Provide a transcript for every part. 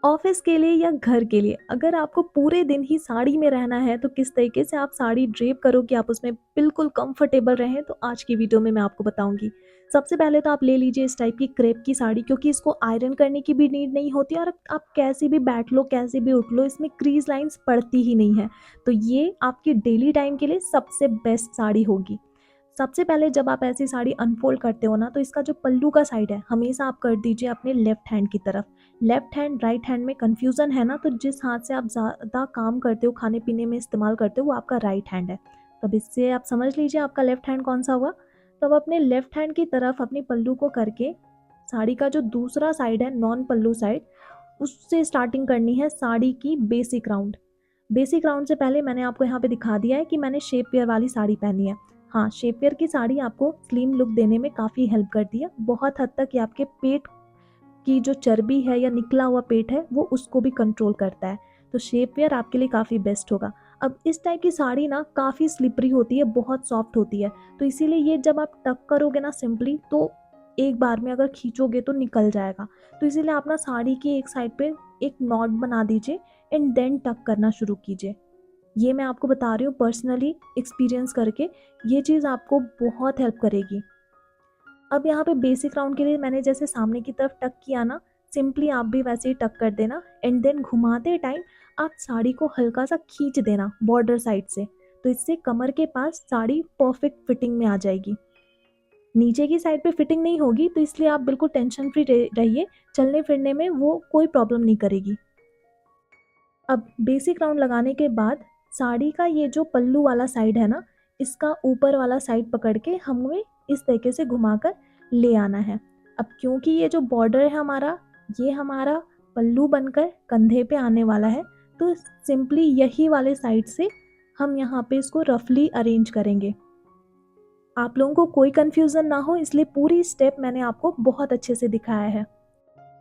Office के लिए या घर के लिए अगर आपको पूरे दिन ही साड़ी में रहना है तो किस तरीके से आप साड़ी ड्रेप करो कि आप उसमें बिल्कुल कंफर्टेबल रहें, तो आज की वीडियो में मैं आपको बताऊंगी। सबसे पहले तो आप ले लीजिए इस टाइप की क्रेप की साड़ी, क्योंकि इसको आयरन करने की भी नीड नहीं होती और आप कैसे भी बैठ लो कैसे भी उठ लो, इसमें क्रीज लाइंस पड़ती ही नहीं है। तो ये आपकी डेली टाइम के लिए सबसे बेस्ट साड़ी होगी। सबसे पहले जब आप ऐसी साड़ी अनफोल्ड करते हो ना, तो इसका जो पल्लू का साइड है हमेशा आप कर दीजिए अपने लेफ्ट हैंड की तरफ। लेफ्ट हैंड राइट हैंड में कन्फ्यूज़न है ना, तो जिस हाथ से आप ज़्यादा काम करते हो, खाने पीने में इस्तेमाल करते हो, वो आपका राइट हैंड है। तब इससे आप समझ लीजिए आपका लेफ्ट हैंड कौन सा हुआ। तब अपने लेफ्ट हैंड की तरफ अपनी पल्लू को करके साड़ी का जो दूसरा साइड है, नॉन पल्लू साइड, उससे स्टार्टिंग करनी है साड़ी की बेसिक राउंड। बेसिक राउंड से पहले मैंने आपको यहाँ पे दिखा दिया है कि मैंने शेप वेयर वाली साड़ी पहनी है। हाँ, शेप वेयर की साड़ी आपको स्लिम लुक देने में काफ़ी हेल्प करती है। बहुत हद तक ये आपके पेट की जो चर्बी है या निकला हुआ पेट है वो उसको भी कंट्रोल करता है। तो शेप वेयर आपके लिए काफ़ी बेस्ट होगा। अब इस टाइप की साड़ी ना काफ़ी स्लिपरी होती है, बहुत सॉफ्ट होती है, तो इसीलिए ये जब आप टक करोगे ना सिंपली, तो एक बार में अगर खींचोगे तो निकल जाएगा। तो इसीलिए आप ना साड़ी की एक साइड पे एक नॉट बना दीजिए एंड देन टक करना शुरू कीजिए। ये मैं आपको बता रही हूँ पर्सनली एक्सपीरियंस करके, ये चीज़ आपको बहुत हेल्प करेगी। अब यहाँ पे बेसिक राउंड के लिए मैंने जैसे सामने की तरफ टक किया ना, सिंपली आप भी वैसे ही टक कर देना एंड देन घुमाते टाइम आप साड़ी को हल्का सा खींच देना बॉर्डर साइड से। तो इससे कमर के पास साड़ी परफेक्ट फिटिंग में आ जाएगी। नीचे की साइड पे फिटिंग नहीं होगी, तो इसलिए आप बिल्कुल टेंशन फ्री रहिए, चलने फिरने में वो कोई प्रॉब्लम नहीं करेगी। अब बेसिक राउंड लगाने के बाद साड़ी का ये जो पल्लू वाला साइड है ना, इसका ऊपर वाला साइड पकड़ के हमें इस तरीके से घुमाकर ले आना है। अब क्योंकि ये जो बॉर्डर है हमारा, ये हमारा पल्लू बनकर कंधे पे आने वाला है, तो सिंपली यही वाले साइड से हम यहाँ पे इसको रफली अरेंज करेंगे। आप लोगों को कोई कंफ्यूजन ना हो, इसलिए पूरी स्टेप मैंने आपको बहुत अच्छे से दिखाया है।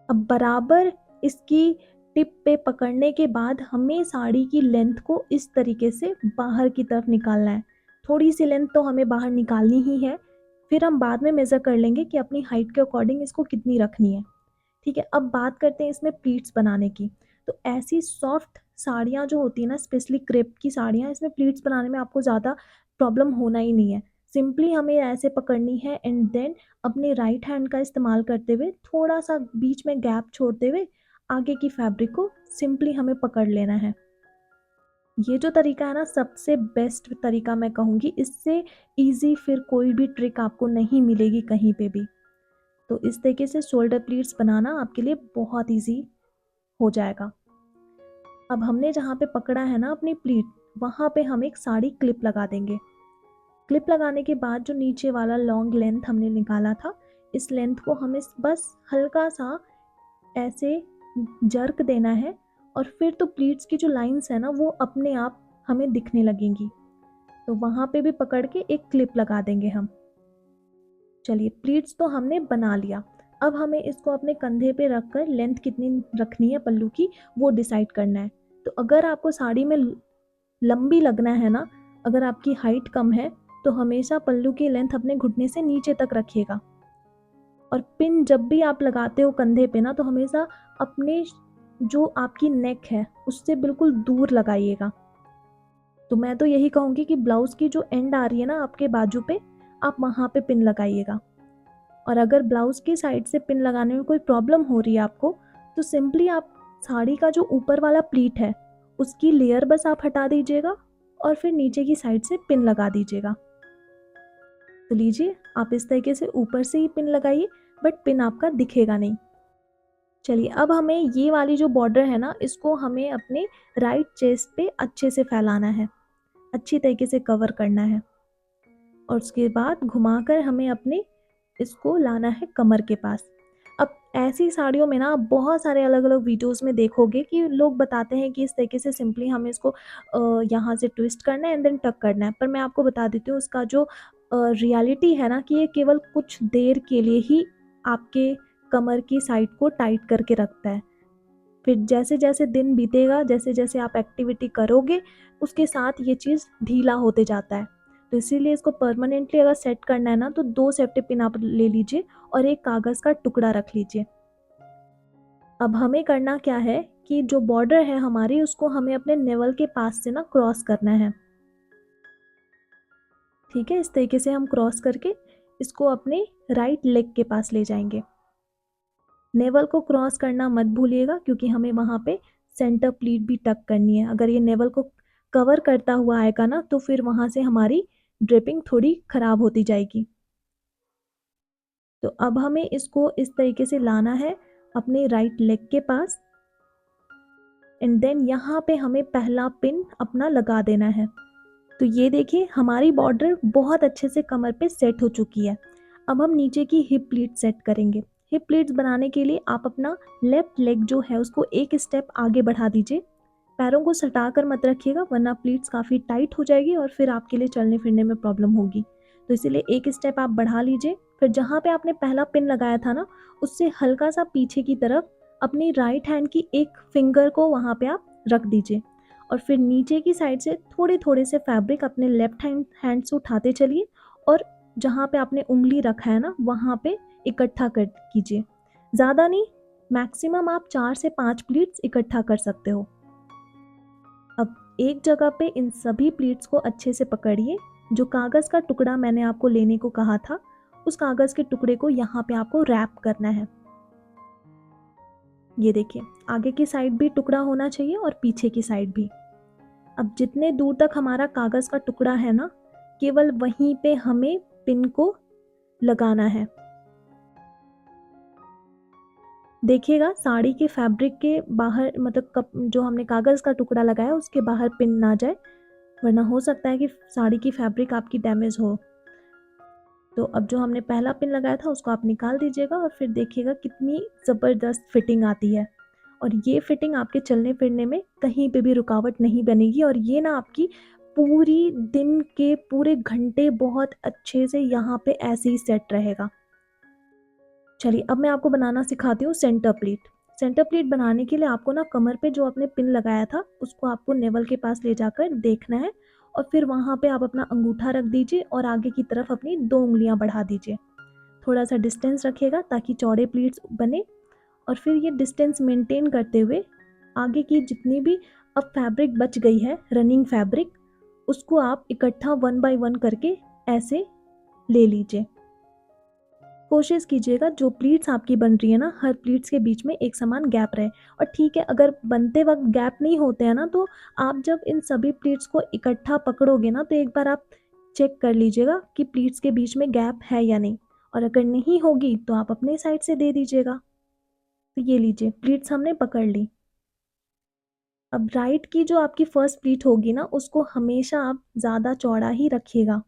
अब बराबर इसकी टिप पे पकड़ने के बाद हमें साड़ी की लेंथ को इस तरीके से बाहर की तरफ निकालना है। थोड़ी सी लेंथ तो हमें बाहर निकालनी ही है, फिर हम बाद में मेज़र कर लेंगे कि अपनी हाइट के अकॉर्डिंग इसको कितनी रखनी है। ठीक है, अब बात करते हैं इसमें प्लीट्स बनाने की। तो ऐसी सॉफ्ट साड़ियाँ जो होती हैं ना, स्पेशली क्रेप की साड़ियाँ, इसमें प्लीट्स बनाने में आपको ज़्यादा प्रॉब्लम होना ही नहीं है। सिंपली हमें ऐसे पकड़नी है एंड देन अपने राइट हैंड का इस्तेमाल करते हुए थोड़ा सा बीच में गैप छोड़ते हुए आगे की फैब्रिक को सिंपली हमें पकड़ लेना है। ये जो तरीका है ना, सबसे बेस्ट तरीका मैं कहूँगी। इससे ईजी फिर कोई भी ट्रिक आपको नहीं मिलेगी कहीं पे भी। तो इस तरीके से शोल्डर प्लीट्स बनाना आपके लिए बहुत ईजी हो जाएगा। अब हमने जहाँ पे पकड़ा है ना अपनी प्लीट, वहाँ पे हम एक साड़ी क्लिप लगा देंगे। क्लिप लगाने के बाद जो नीचे वाला लॉन्ग लेंथ हमने निकाला था, इस लेंथ को हमें बस हल्का सा ऐसे जर्क देना है और फिर तो प्लीट्स की जो लाइंस है ना, वो अपने आप हमें दिखने लगेंगी। तो वहाँ पे भी पकड़ के एक क्लिप लगा देंगे हम। चलिए, प्लीट्स तो हमने बना लिया। अब हमें इसको अपने कंधे पे रख कर लेंथ कितनी रखनी है पल्लू की, वो डिसाइड करना है। तो अगर आपको साड़ी में लंबी लगना है ना, अगर आपकी हाइट कम है, तो हमेशा पल्लू की लेंथ अपने घुटने से नीचे तक रखिएगा। और पिन जब भी आप लगाते हो कंधे पे ना, तो हमेशा अपने जो आपकी नेक है उससे बिल्कुल दूर लगाइएगा। तो मैं तो यही कहूँगी कि ब्लाउज़ की जो एंड आ रही है ना आपके बाजू पे, आप वहाँ पे पिन लगाइएगा। और अगर ब्लाउज़ की साइड से पिन लगाने में कोई प्रॉब्लम हो रही है आपको, तो सिंपली आप साड़ी का जो ऊपर वाला प्लीट है उसकी लेयर बस आप हटा दीजिएगा और फिर नीचे की साइड से पिन लगा दीजिएगा। तो लीजिए, आप इस तरीके से ऊपर से ही पिन लगाइए, बट पिन आपका दिखेगा नहीं। चलिए, अब हमें ये वाली जो बॉर्डर है ना, इसको हमें अपने राइट चेस्ट पे अच्छे से फैलाना है, अच्छी तरीके से कवर करना है। और उसके बाद घुमाकर हमें अपने इसको लाना है कमर के पास। अब ऐसी साड़ियों में ना आप बहुत सारे अलग अलग वीडियोस में देखोगे कि लोग बताते हैं कि इस तरीके से सिंपली हमें इसको यहाँ से ट्विस्ट करना है एंड देन टक करना है। पर मैं आपको बता देती हूँ, उसका जो रियलिटी है ना, कि ये केवल कुछ देर के लिए ही आपके कमर की साइड को टाइट करके रखता है। फिर जैसे जैसे दिन बीतेगा, जैसे जैसे आप एक्टिविटी करोगे, उसके साथ ये चीज़ ढीला होते जाता है। तो इसीलिए इसको परमानेंटली अगर सेट करना है ना, तो 2 सेफ्टी पिन आप ले लीजिए और एक कागज़ का टुकड़ा रख लीजिए। अब हमें करना क्या है कि जो बॉर्डर है हमारी उसको हमें अपने नेवल के पास से ना क्रॉस करना है। ठीक है, इस तरीके से हम क्रॉस करके इसको अपने राइट लेग के पास ले जाएंगे। नेवल को क्रॉस करना मत भूलिएगा क्योंकि हमें वहाँ पे सेंटर प्लीट भी टक करनी है। अगर ये नेवल को कवर करता हुआ आएगा ना तो फिर वहाँ से हमारी ड्रेपिंग थोड़ी खराब होती जाएगी। तो अब हमें इसको इस तरीके से लाना है अपने राइट लेग के पास एंड देन यहाँ पे हमें पहला पिन अपना लगा देना है। तो ये देखिए हमारी बॉर्डर बहुत अच्छे से कमर पे सेट हो चुकी है। अब हम नीचे की हिप प्लीट सेट करेंगे। हिप प्लीट्स बनाने के लिए आप अपना लेफ्ट लेग जो है उसको एक स्टेप आगे बढ़ा दीजिए। पैरों को सटा कर मत रखिएगा वरना प्लीट्स काफ़ी टाइट हो जाएगी और फिर आपके लिए चलने फिरने में प्रॉब्लम होगी। तो इसीलिए एक स्टेप आप बढ़ा लीजिए। फिर जहाँ पे आपने पहला पिन लगाया था ना उससे हल्का सा पीछे की तरफ अपनी राइट हैंड की एक फिंगर को वहाँ पे आप रख दीजिए और फिर नीचे की साइड से थोड़े थोड़े से फैब्रिक अपने लेफ्ट हैंड से उठाते चलिए और जहाँ पे आपने उंगली रखा है ना वहाँ पे इकट्ठा कर कीजिए। ज़्यादा नहीं, मैक्सिमम आप 4 से 5 प्लीट्स इकट्ठा कर सकते हो। अब एक जगह पे इन सभी प्लीट्स को अच्छे से पकड़िए। जो कागज़ का टुकड़ा मैंने आपको लेने को कहा था उस कागज़ के टुकड़े को यहाँ पे आपको रैप करना है। ये देखिए आगे की साइड भी टुकड़ा होना चाहिए और पीछे की साइड भी। अब जितने दूर तक हमारा कागज़ का टुकड़ा है ना केवल वहीं पे हमें पिन को लगाना है। देखिएगा साड़ी के फैब्रिक के बाहर मतलब जो हमने कागज़ का टुकड़ा लगाया उसके बाहर पिन ना जाए वरना हो सकता है कि साड़ी की फैब्रिक आपकी डैमेज हो। तो अब जो हमने पहला पिन लगाया था उसको आप निकाल दीजिएगा और फिर देखिएगा कितनी ज़बरदस्त फिटिंग आती है और ये फिटिंग आपके चलने फिरने में कहीं पे भी रुकावट नहीं बनेगी और ये ना आपकी पूरी दिन के पूरे घंटे बहुत अच्छे से यहाँ पे ऐसे ही सेट रहेगा। चलिए अब मैं आपको बनाना सिखाती हूँ सेंटर प्लीट। सेंटर प्लीट बनाने के लिए आपको ना कमर पे जो आपने पिन लगाया था उसको आपको नेवल के पास ले जाकर देखना है और फिर वहाँ पे आप अपना अंगूठा रख दीजिए और आगे की तरफ अपनी 2 उंगलियाँ बढ़ा दीजिए। थोड़ा सा डिस्टेंस रखिएगा ताकि चौड़े प्लीट्स बने और फिर ये डिस्टेंस मेंटेन करते हुए आगे की जितनी भी अब फैब्रिक बच गई है रनिंग फैब्रिक उसको आप इकट्ठा 1 बाय 1 करके ऐसे ले लीजिए। कोशिश कीजिएगा जो प्लीट्स आपकी बन रही है ना हर प्लीट्स के बीच में एक समान गैप रहे। और ठीक है अगर बनते वक्त गैप नहीं होते हैं ना तो आप जब इन सभी प्लीट्स को इकट्ठा पकड़ोगे ना तो एक बार आप चेक कर लीजिएगा कि प्लीट्स के बीच में गैप है या नहीं और अगर नहीं होगी तो आप अपने साइड से दे दीजिएगा। तो ये लीजिए प्लीट्स हमने पकड़ ली। अब राइट की जो आपकी फर्स्ट प्लीट होगी ना उसको हमेशा आप ज़्यादा चौड़ा ही रखिएगा।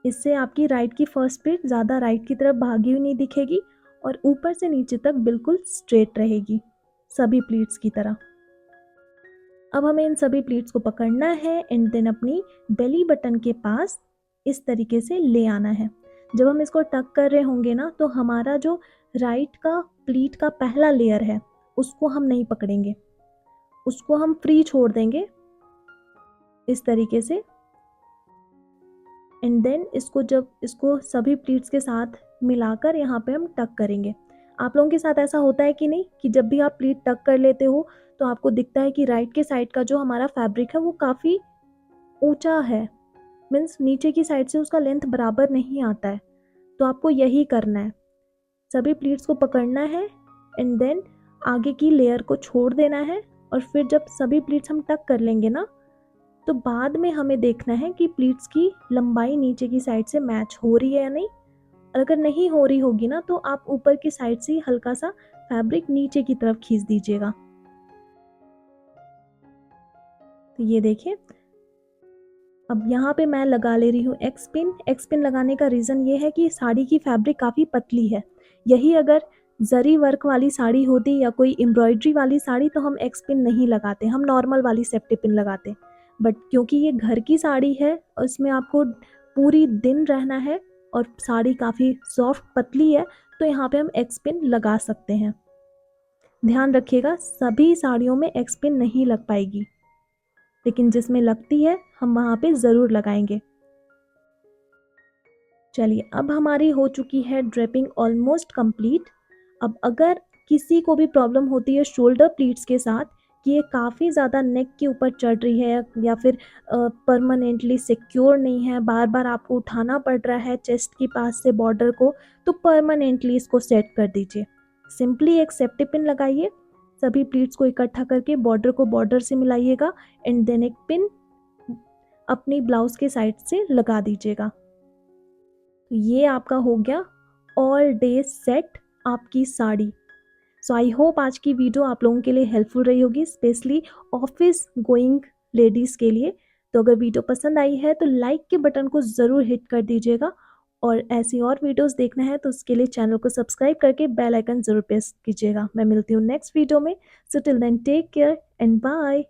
इससे आपकी राइट की फर्स्ट प्लीट ज़्यादा राइट की तरफ भागी हुई नहीं दिखेगी और ऊपर से नीचे तक बिल्कुल स्ट्रेट रहेगी सभी प्लीट्स की तरह। अब हमें इन सभी प्लीट्स को पकड़ना है एंड देन अपनी बेली बटन के पास इस तरीके से ले आना है। जब हम इसको टक कर रहे होंगे ना तो हमारा जो राइट का प्लीट का पहला लेयर है उसको हम नहीं पकड़ेंगे, उसको हम फ्री छोड़ देंगे इस तरीके से एंड देन इसको सभी प्लीट्स के साथ मिलाकर यहाँ पे हम टक करेंगे। आप लोगों के साथ ऐसा होता है कि नहीं कि जब भी आप प्लीट टक कर लेते हो तो आपको दिखता है कि राइट के साइड का जो हमारा फैब्रिक है वो काफ़ी ऊंचा है, मीन्स नीचे की साइड से उसका लेंथ बराबर नहीं आता है। तो आपको यही करना है, सभी प्लीट्स को पकड़ना है एंड देन आगे की लेयर को छोड़ देना है और फिर जब सभी प्लीट्स हम टक कर लेंगे ना तो बाद में हमें देखना है कि प्लीट्स की लंबाई नीचे की साइड से मैच हो रही है या नहीं। और अगर नहीं हो रही होगी ना तो आप ऊपर की साइड से हल्का सा फैब्रिक नीचे की तरफ खींच दीजिएगा। तो ये देखिए अब यहाँ पे मैं लगा ले रही हूँ एक्स पिन। एक्स पिन लगाने का रीज़न ये है कि साड़ी की फैब्रिक काफ़ी पतली है। यही अगर जरी वर्क वाली साड़ी होती या कोई एम्ब्रॉयडरी वाली साड़ी तो हम एक्स पिन नहीं लगाते, हम नॉर्मल वाली सेफ्टी पिन लगाते। बट क्योंकि ये घर की साड़ी है और इसमें आपको पूरी दिन रहना है और साड़ी काफ़ी सॉफ्ट पतली है तो यहाँ पे हम एक्स पिन लगा सकते हैं। ध्यान रखिएगा सभी साड़ियों में एक्स पिन नहीं लग पाएगी लेकिन जिसमें लगती है हम वहाँ पे ज़रूर लगाएंगे। चलिए अब हमारी हो चुकी है ड्रेपिंग ऑलमोस्ट कंप्लीट। अब अगर किसी को भी प्रॉब्लम होती है शोल्डर प्लीट्स के साथ कि ये काफ़ी ज़्यादा नेक के ऊपर चढ़ रही है या फिर परमानेंटली सिक्योर नहीं है, बार-बार आपको उठाना पड़ रहा है चेस्ट के पास से बॉर्डर को, तो परमानेंटली इसको सेट कर दीजिए। सिंपली एक सेफ्टी पिन लगाइए, सभी प्लीट्स को इकट्ठा करके बॉर्डर को बॉर्डर से मिलाइएगा एंड देन एक पिन अपनी ब्लाउज़ के साइड से लगा दीजिएगा। तो ये आपका हो गया ऑल डे सेट आपकी साड़ी। सो आई होप आज की वीडियो आप लोगों के लिए हेल्पफुल रही होगी, स्पेशली ऑफिस गोइंग लेडीज़ के लिए। तो अगर वीडियो पसंद आई है तो लाइक के बटन को ज़रूर हिट कर दीजिएगा और ऐसी और वीडियोस देखना है तो उसके लिए चैनल को सब्सक्राइब करके बेल आइकन ज़रूर प्रेस कीजिएगा। मैं मिलती हूँ नेक्स्ट वीडियो में। So till then take care and bye.